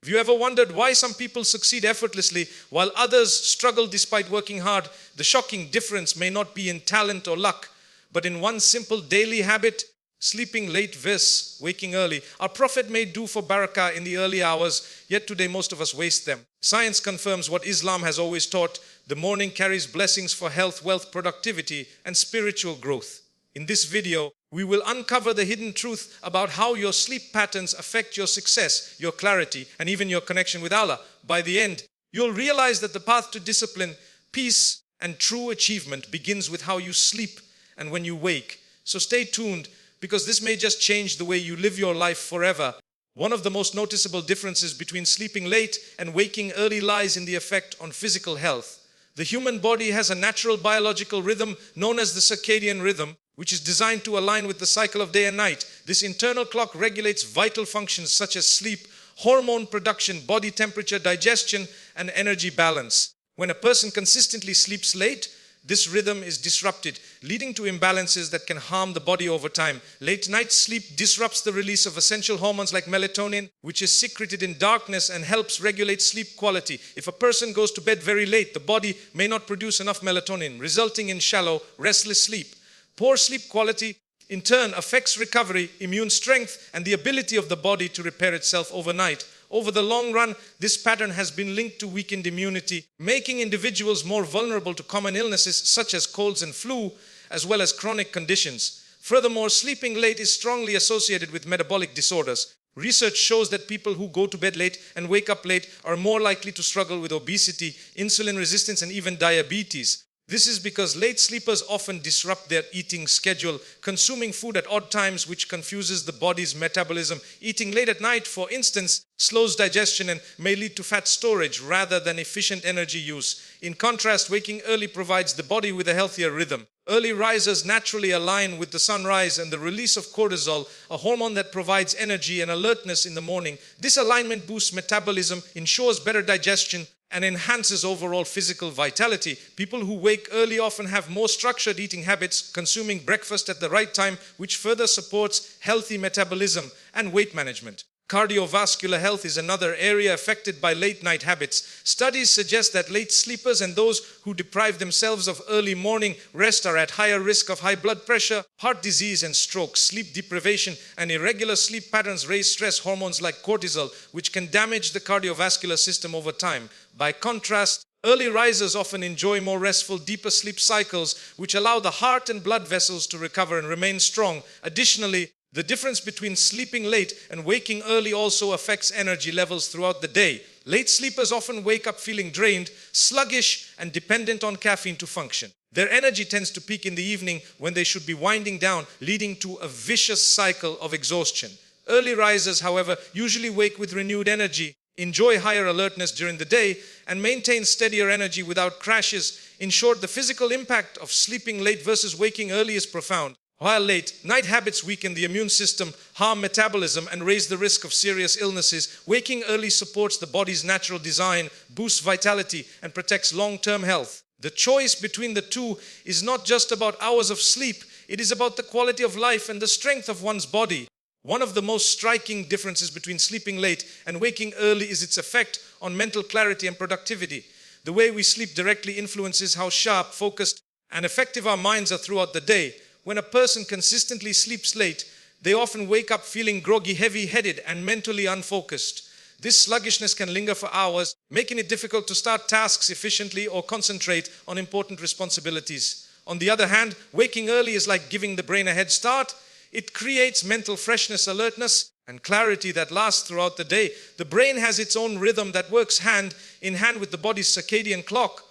Have you ever wondered why some people succeed effortlessly while others struggle despite working hard? The shocking difference may not be in talent or luck, but in one simple daily habit: sleeping late versus waking early. Our Prophet made do for Barakah in the early hours, yet today most of us waste them. Science confirms what Islam has always taught: the morning carries blessings for health, wealth, productivity, and spiritual growth. In this video, we will uncover the hidden truth about how your sleep patterns affect your success, your clarity, and even your connection with Allah. By the end, you'll realize that the path to discipline, peace, and true achievement begins with how you sleep and when you wake. So stay tuned, because this may just change the way you live your life forever. One of the most noticeable differences between sleeping late and waking early lies in the effect on physical health. The human body has a natural biological rhythm known as the circadian rhythm, which is designed to align with the cycle of day and night. This internal clock regulates vital functions such as sleep, hormone production, body temperature, digestion, and energy balance. When a person consistently sleeps late, this rhythm is disrupted, leading to imbalances that can harm the body over time. Late night sleep disrupts the release of essential hormones like melatonin, which is secreted in darkness and helps regulate sleep quality. If a person goes to bed very late, the body may not produce enough melatonin, resulting in shallow, restless sleep. Poor sleep quality, in turn, affects recovery, immune strength, and the ability of the body to repair itself overnight. Over the long run, this pattern has been linked to weakened immunity, making individuals more vulnerable to common illnesses such as colds and flu, as well as chronic conditions. Furthermore, sleeping late is strongly associated with metabolic disorders. Research shows that people who go to bed late and wake up late are more likely to struggle with obesity, insulin resistance, and even diabetes. This is because late sleepers often disrupt their eating schedule, consuming food at odd times, which confuses the body's metabolism. Eating late at night, for instance, slows digestion and may lead to fat storage rather than efficient energy use. In contrast, waking early provides the body with a healthier rhythm. Early risers naturally align with the sunrise and the release of cortisol, a hormone that provides energy and alertness in the morning. This alignment boosts metabolism, ensures better digestion, and enhances overall physical vitality. People who wake early often have more structured eating habits, consuming breakfast at the right time, which further supports healthy metabolism and weight management. Cardiovascular health is another area affected by late night habits. Studies suggest that late sleepers and those who deprive themselves of early morning rest are at higher risk of high blood pressure, heart disease, and stroke. Sleep deprivation and irregular sleep patterns raise stress hormones like cortisol, which can damage the cardiovascular system over time. By contrast, early risers often enjoy more restful, deeper sleep cycles, which allow the heart and blood vessels to recover and remain strong. Additionally, the difference between sleeping late and waking early also affects energy levels throughout the day. Late sleepers often wake up feeling drained, sluggish, and dependent on caffeine to function. Their energy tends to peak in the evening when they should be winding down, leading to a vicious cycle of exhaustion. Early risers, however, usually wake with renewed energy, enjoy higher alertness during the day, and maintain steadier energy without crashes. In short, the physical impact of sleeping late versus waking early is profound. While late night habits weaken the immune system, harm metabolism, and raise the risk of serious illnesses, waking early supports the body's natural design, boosts vitality, and protects long-term health. The choice between the two is not just about hours of sleep, it is about the quality of life and the strength of one's body. One of the most striking differences between sleeping late and waking early is its effect on mental clarity and productivity. The way we sleep directly influences how sharp, focused, and effective our minds are throughout the day. When a person consistently sleeps late, they often wake up feeling groggy, heavy-headed, and mentally unfocused. This sluggishness can linger for hours, making it difficult to start tasks efficiently or concentrate on important responsibilities. On the other hand, waking early is like giving the brain a head start. It creates mental freshness, alertness, and clarity that lasts throughout the day. The brain has its own rhythm that works hand in hand with the body's circadian clock.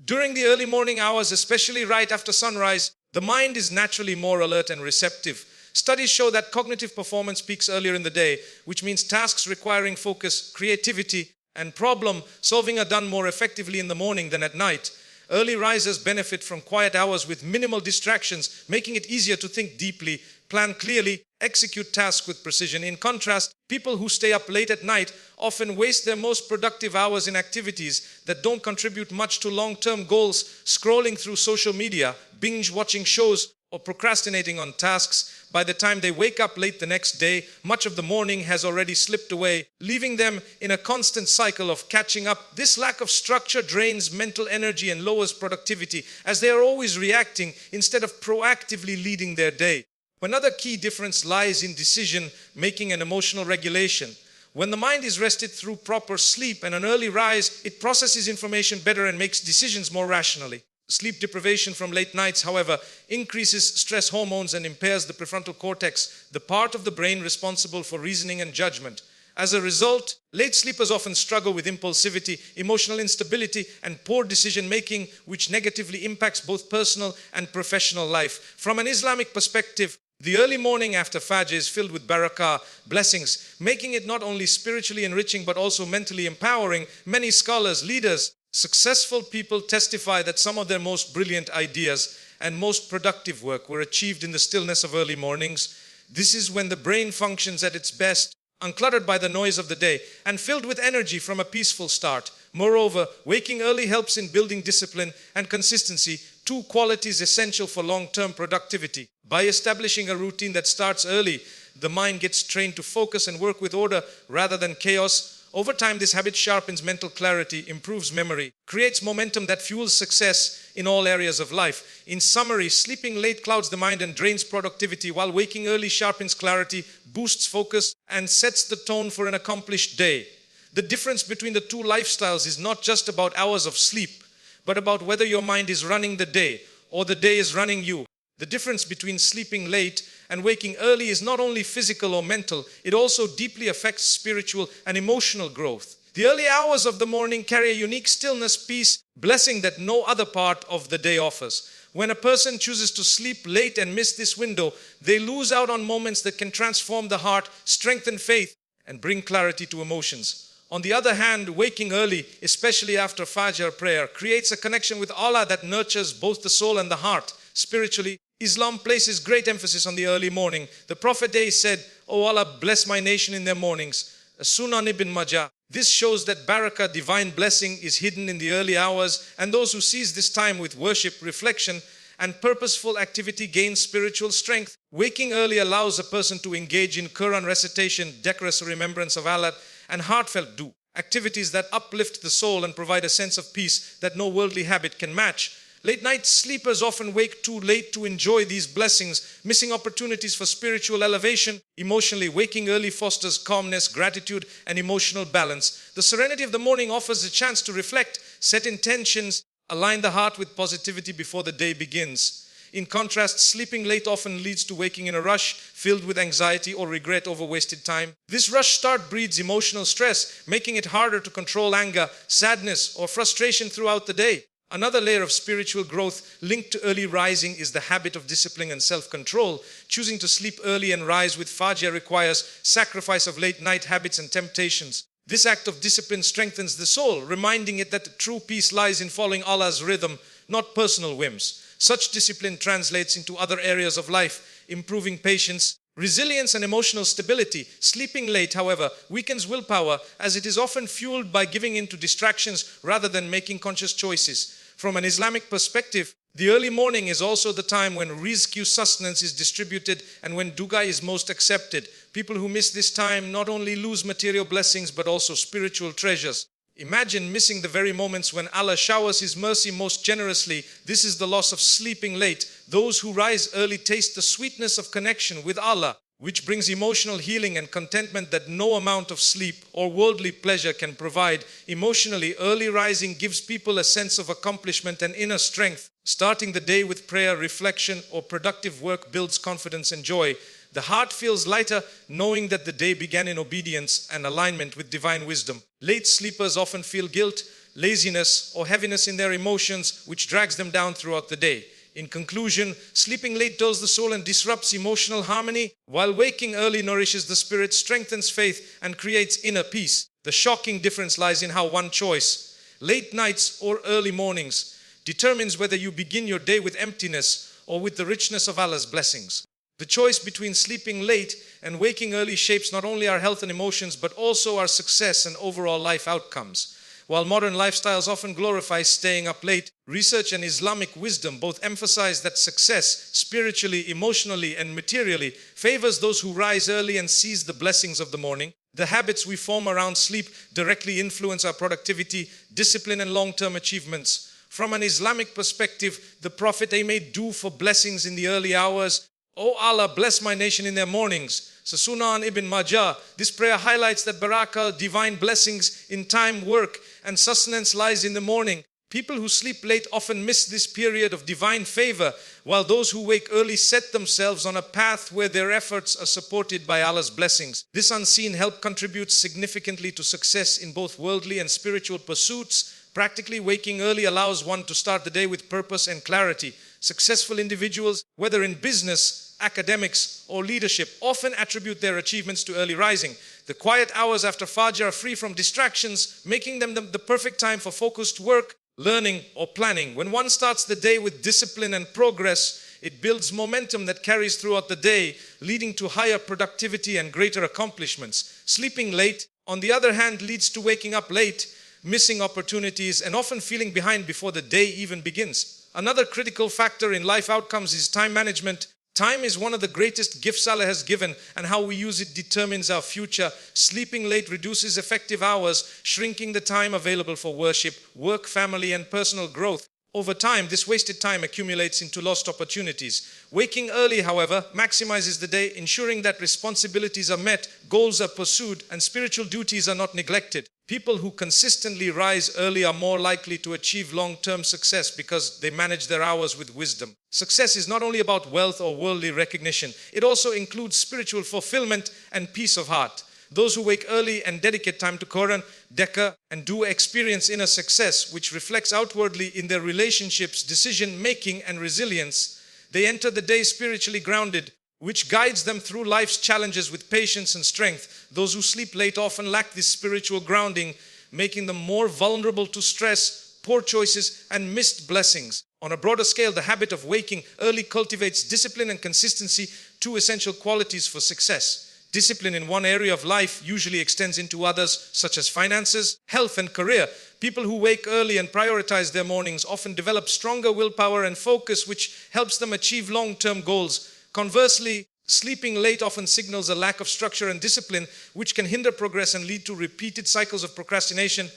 During the early morning hours, especially right after sunrise, the mind is naturally more alert and receptive. Studies show that cognitive performance peaks earlier in the day, which means tasks requiring focus, creativity, and problem solving are done more effectively in the morning than at night. Early risers benefit from quiet hours with minimal distractions, making it easier to think deeply, plan clearly, execute tasks with precision. In contrast, people who stay up late at night often waste their most productive hours in activities that don't contribute much to long-term goals, scrolling through social media, binge-watching shows, or procrastinating on tasks. By the time they wake up late the next day, much of the morning has already slipped away, leaving them in a constant cycle of catching up. This lack of structure drains mental energy and lowers productivity, as they are always reacting instead of proactively leading their day. Another key difference lies in decision making and emotional regulation. When the mind is rested through proper sleep and an early rise, it processes information better and makes decisions more rationally. Sleep deprivation from late nights, however, increases stress hormones and impairs the prefrontal cortex, the part of the brain responsible for reasoning and judgment. As a result, late sleepers often struggle with impulsivity, emotional instability, and poor decision making, which negatively impacts both personal and professional life. From an Islamic perspective, the early morning after Fajr is filled with Barakah, blessings, making it not only spiritually enriching but also mentally empowering. Many scholars, leaders, successful people testify that some of their most brilliant ideas and most productive work were achieved in the stillness of early mornings. This is when the brain functions at its best, uncluttered by the noise of the day and filled with energy from a peaceful start. Moreover, waking early helps in building discipline and consistency, two qualities essential for long-term productivity. By establishing a routine that starts early, the mind gets trained to focus and work with order rather than chaos. Over time, this habit sharpens mental clarity, improves memory, creates momentum that fuels success in all areas of life. In summary, sleeping late clouds the mind and drains productivity, while waking early sharpens clarity, boosts focus, and sets the tone for an accomplished day. The difference between the two lifestyles is not just about hours of sleep, but about whether your mind is running the day or the day is running you. The difference between sleeping late and waking early is not only physical or mental, it also deeply affects spiritual and emotional growth. The early hours of the morning carry a unique stillness, peace, blessing that no other part of the day offers. When a person chooses to sleep late and miss this window, they lose out on moments that can transform the heart, strengthen faith, and bring clarity to emotions. On the other hand, waking early, especially after Fajr prayer, creates a connection with Allah that nurtures both the soul and the heart. Spiritually, Islam places great emphasis on the early morning. The Prophet said, "O Allah, bless my nation in their mornings." Sunnah ibn Majah. This shows that Barakah, divine blessing, is hidden in the early hours, and those who seize this time with worship, reflection, and purposeful activity gain spiritual strength. Waking early allows a person to engage in Quran recitation, decorous remembrance of Allah, and heartfelt dua, activities that uplift the soul and provide a sense of peace that no worldly habit can match. Late night sleepers often wake too late to enjoy these blessings, missing opportunities for spiritual elevation. Emotionally, waking early fosters calmness, gratitude, and emotional balance. The serenity of the morning offers a chance to reflect, set intentions, align the heart with positivity before the day begins. In contrast, sleeping late often leads to waking in a rush, filled with anxiety or regret over wasted time. This rush start breeds emotional stress, making it harder to control anger, sadness, or frustration throughout the day. Another layer of spiritual growth linked to early rising is the habit of discipline and self-control. Choosing to sleep early and rise with Fajr requires sacrifice of late night habits and temptations. This act of discipline strengthens the soul, reminding it that the true peace lies in following Allah's rhythm, not personal whims. Such discipline translates into other areas of life, improving patience, resilience, and emotional stability. Sleeping late, however, weakens willpower, as it is often fueled by giving in to distractions rather than making conscious choices. From an Islamic perspective, the early morning is also the time when rizq, sustenance, is distributed and when du'a is most accepted. People who miss this time not only lose material blessings but also spiritual treasures. Imagine missing the very moments when Allah showers His mercy most generously. This is the loss of sleeping late. Those who rise early taste the sweetness of connection with Allah, which brings emotional healing and contentment that no amount of sleep or worldly pleasure can provide. Emotionally, early rising gives people a sense of accomplishment and inner strength. Starting the day with prayer, reflection, or productive work builds confidence and joy. The heart feels lighter knowing that the day began in obedience and alignment with divine wisdom. Late sleepers often feel guilt, laziness, or heaviness in their emotions, which drags them down throughout the day. In conclusion, sleeping late dulls the soul and disrupts emotional harmony, while waking early nourishes the spirit, strengthens faith, and creates inner peace. The shocking difference lies in how one choice, late nights or early mornings, determines whether you begin your day with emptiness or with the richness of Allah's blessings. The choice between sleeping late and waking early shapes not only our health and emotions, but also our success and overall life outcomes. While modern lifestyles often glorify staying up late, research and Islamic wisdom both emphasize that success, spiritually, emotionally, and materially, favors those who rise early and seize the blessings of the morning. The habits we form around sleep directly influence our productivity, discipline, and long-term achievements. From an Islamic perspective, the Prophet made dua for blessings in the early hours. O Allah, bless my nation in their mornings. So Sunnah Ibn Majah, this prayer highlights that Barakah, divine blessings in time, work, and sustenance lies in the morning. People who sleep late often miss this period of divine favor, while those who wake early set themselves on a path where their efforts are supported by Allah's blessings. This unseen help contributes significantly to success in both worldly and spiritual pursuits. Practically, waking early allows one to start the day with purpose and clarity. Successful individuals, whether in business, academics, or leadership, often attribute their achievements to early rising. The quiet hours after Fajr are free from distractions, making them the perfect time for focused work, learning, or planning. When one starts the day with discipline and progress, it builds momentum that carries throughout the day, leading to higher productivity and greater accomplishments. Sleeping late, on the other hand, leads to waking up late, missing opportunities, and often feeling behind before the day even begins. Another critical factor in life outcomes is time management. Time is one of the greatest gifts Allah has given, and how we use it determines our future. Sleeping late reduces effective hours, shrinking the time available for worship, work, family, and personal growth. Over time, this wasted time accumulates into lost opportunities. Waking early, however, maximizes the day, ensuring that responsibilities are met, goals are pursued, and spiritual duties are not neglected. People who consistently rise early are more likely to achieve long-term success because they manage their hours with wisdom. Success is not only about wealth or worldly recognition, it also includes spiritual fulfillment and peace of heart. Those who wake early and dedicate time to Quran, Dhikr, and dua experience inner success, which reflects outwardly in their relationships, decision-making, and resilience. They enter the day spiritually grounded, which guides them through life's challenges with patience and strength. Those who sleep late often lack this spiritual grounding, making them more vulnerable to stress, poor choices, and missed blessings. On a broader scale, the habit of waking early cultivates discipline and consistency, two essential qualities for success. Discipline in one area of life usually extends into others, such as finances, health, and career. People who wake early and prioritize their mornings often develop stronger willpower and focus, which helps them achieve long-term goals. Conversely, sleeping late often signals a lack of structure and discipline, which can hinder progress and lead to repeated cycles of procrastination.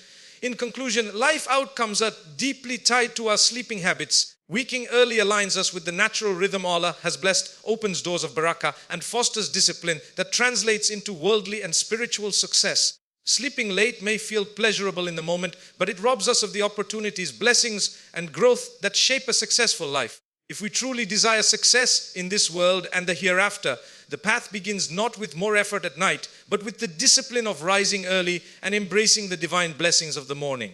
In conclusion, life outcomes are deeply tied to our sleeping habits. Waking early aligns us with the natural rhythm Allah has blessed, opens doors of barakah, and fosters discipline that translates into worldly and spiritual success. Sleeping late may feel pleasurable in the moment, but it robs us of the opportunities, blessings, and growth that shape a successful life. If we truly desire success in this world and the hereafter, the path begins not with more effort at night, but with the discipline of rising early and embracing the divine blessings of the morning.